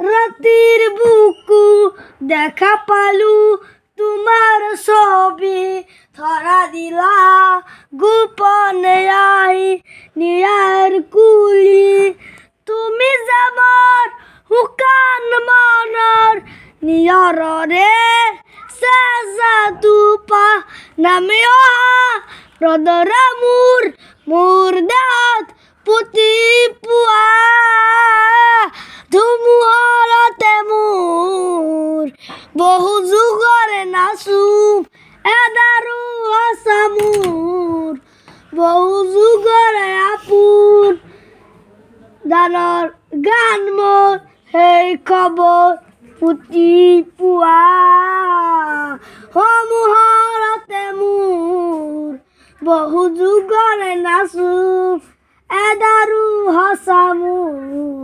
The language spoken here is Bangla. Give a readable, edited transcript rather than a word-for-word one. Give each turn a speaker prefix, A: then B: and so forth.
A: রাতির বুকু দেখা পালু তোমার ছবি ধরা দিলা গোপনে আই নিয়ার কুলি তুমি যাবার হুকান মনৰ নিয়ৰৰে চেজা তুপা নামি অহা ৰদৰা মোৰ দেহত পুতি পোৱা ধুমুহাতে মোৰ বহু যুগৰে নাচুম এদাৰু আছা মোৰ বহু যুগৰে আপোন দানৰ গান মোৰ সেই খবৰ পুতি পোৱা সমূহৰতে মোৰ বহু যুগৰে নাচুম এদাৰু হচা মোৰ